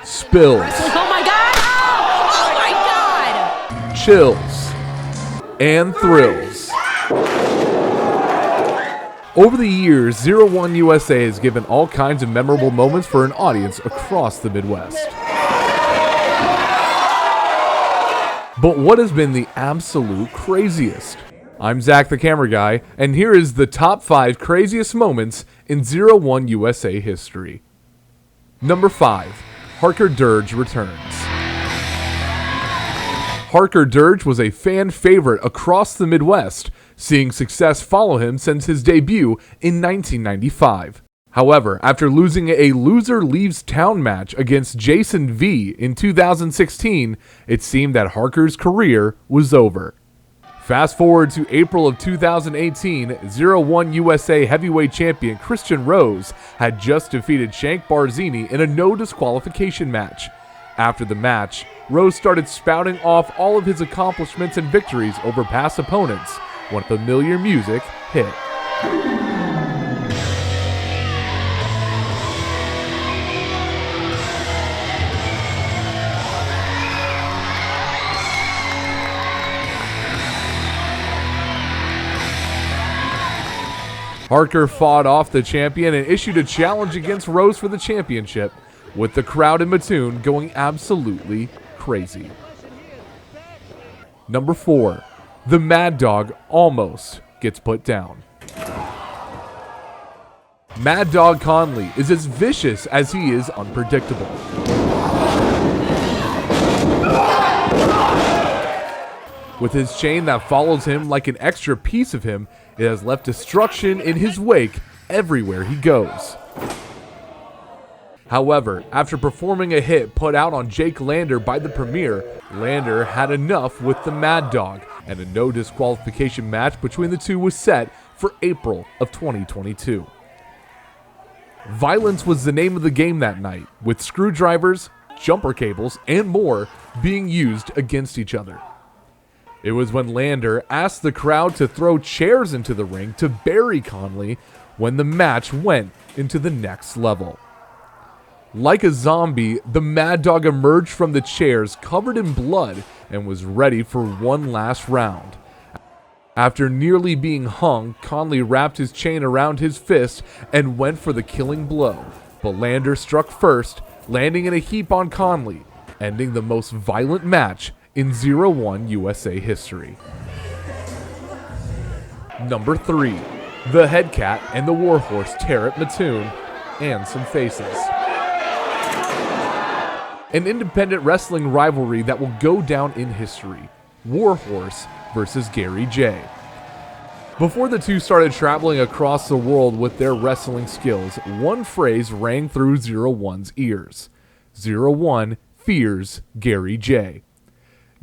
Spills. Oh my god! Oh my god! Chills. And thrills. Over the years, 01 USA has given all kinds of memorable moments for an audience across the Midwest. But what has been the absolute craziest? I'm Zach the Camera Guy, and here is the top 5 craziest moments in 01 USA history. Number 5. Harker Durge returns. Harker Durge was a fan favorite across the Midwest, seeing success follow him since his debut in 1995. However, after losing a loser leaves town match against Jason V in 2016, it seemed that Harker's career was over. Fast forward to April of 2018, 01 USA heavyweight champion Christian Rose had just defeated Shank Barzini in a no disqualification match. After the match, Rose started spouting off all of his accomplishments and victories over past opponents when familiar music hit. Harker fought off the champion and issued a challenge against Rose for the championship, with the crowd in Mattoon going absolutely crazy. Number 4. The Mad Dog almost gets put down. Mad Dog Conley is as vicious as he is unpredictable. With his chain that follows him like an extra piece of him, it has left destruction in his wake everywhere he goes. However, after performing a hit put out on Jake Lander by the Premier, Lander had enough with the Mad Dog, and a no disqualification match between the two was set for April of 2022. Violence was the name of the game that night, with screwdrivers, jumper cables, and more being used against each other. It was when Lander asked the crowd to throw chairs into the ring to bury Conley when the match went into the next level. Like a zombie, the Mad Dog emerged from the chairs covered in blood and was ready for one last round. After nearly being hung, Conley wrapped his chain around his fist and went for the killing blow, but Lander struck first, landing in a heap on Conley, ending the most violent match in 01 USA history. Number 3. The Headcat and the Warhorse tear at Mattoon, and some faces. An independent wrestling rivalry that will go down in history. Warhorse versus Gary J. Before the two started traveling across the world with their wrestling skills, one phrase rang through 01's ears. 01 fears Gary J.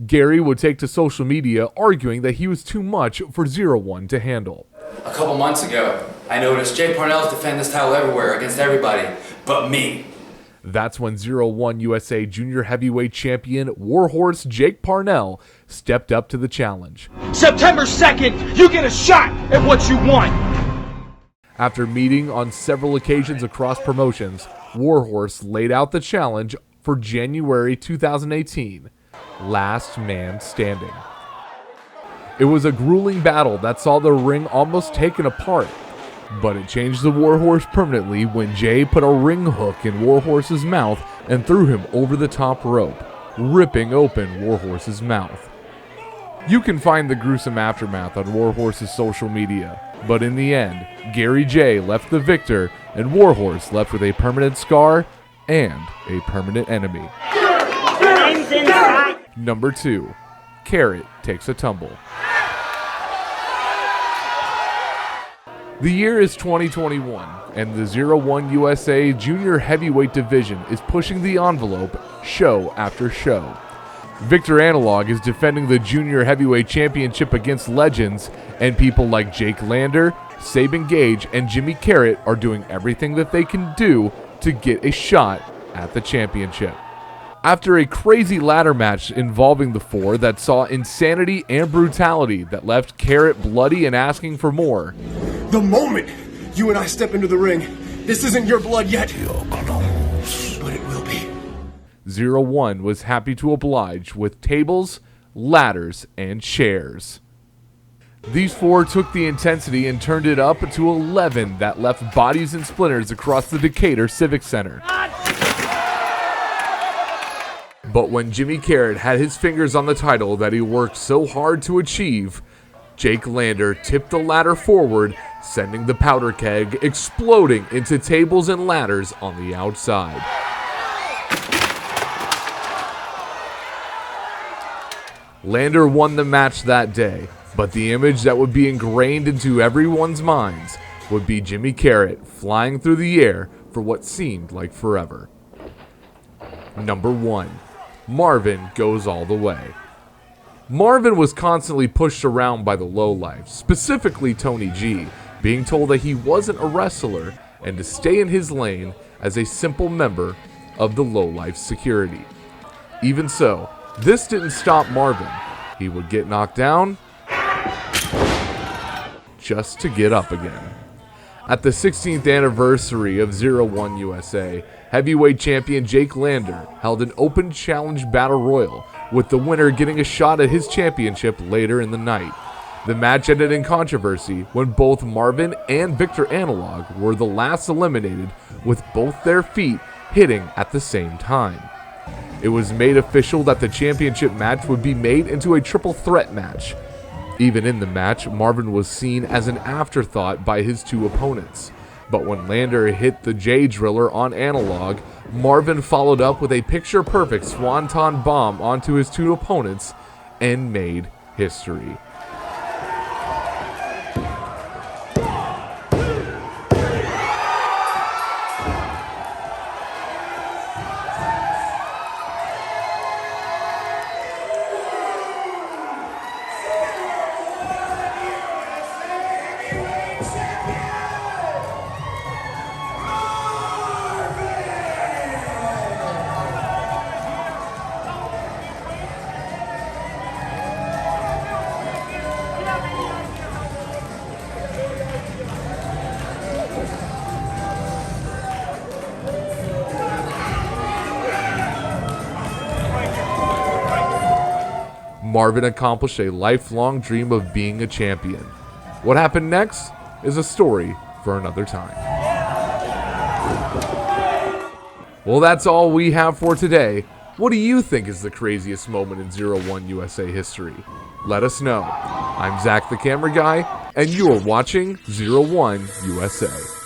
Gary would take to social media arguing that he was too much for 01 to handle. A couple months ago, I noticed Jay Parnell's defend this title everywhere against everybody but me. That's when 01 USA Junior Heavyweight Champion Warhorse Jake Parnell stepped up to the challenge. September 2nd, you get a shot at what you want. After meeting on several occasions across promotions, Warhorse laid out the challenge for January 2018. Last man standing. It was a grueling battle that saw the ring almost taken apart, but it changed the Warhorse permanently when Jay put a ring hook in Warhorse's mouth and threw him over the top rope, ripping open Warhorse's mouth. You can find the gruesome aftermath on Warhorse's social media, but in the end, Gary J left the victor and Warhorse left with a permanent scar and a permanent enemy. Number 2. Carrot takes a tumble. The year is 2021, and the 01 USA Junior Heavyweight Division is pushing the envelope show after show. Victor Analog is defending the Junior Heavyweight Championship against legends, and people like Jake Lander, Sabin Gage, and Jimmy Carrot are doing everything that they can do to get a shot at the championship. After a crazy ladder match involving the four that saw insanity and brutality that left Carrot bloody and asking for more, the moment You and I step into the ring. This isn't your blood yet, but it will be. 01 was happy to oblige with tables, ladders, and chairs. These four took the intensity and turned it up to 11 that left bodies and splinters across the Decatur Civic Center. But when Jimmy Carrot had his fingers on the title that he worked so hard to achieve, Jake Lander tipped the ladder forward, sending the powder keg exploding into tables and ladders on the outside. Lander won the match that day, but the image that would be ingrained into everyone's minds would be Jimmy Carrot flying through the air for what seemed like forever. Number 1. Marvin goes all the way. Marvin was constantly pushed around by the lowlifes, specifically Tony G, being told that he wasn't a wrestler and to stay in his lane as a simple member of the lowlife security. Even so, this didn't stop Marvin. He would get knocked down just to get up again. At the 16th anniversary of 01 USA, heavyweight champion Jake Lander held an open challenge battle royal, with the winner getting a shot at his championship later in the night. The match ended in controversy when both Marvin and Victor Analog were the last eliminated, with both their feet hitting at the same time. It was made official that the championship match would be made into a triple threat match. Even in the match, Marvin was seen as an afterthought by his two opponents. But when Lander hit the J-Driller on Analog, Marvin followed up with a picture-perfect swanton bomb onto his two opponents and made history. Marvin accomplished a lifelong dream of being a champion. What happened next is a story for another time. Well, that's all we have for today. What do you think is the craziest moment in 01 USA history? Let us know. I'm Zach the Camera Guy, and you are watching 01 USA.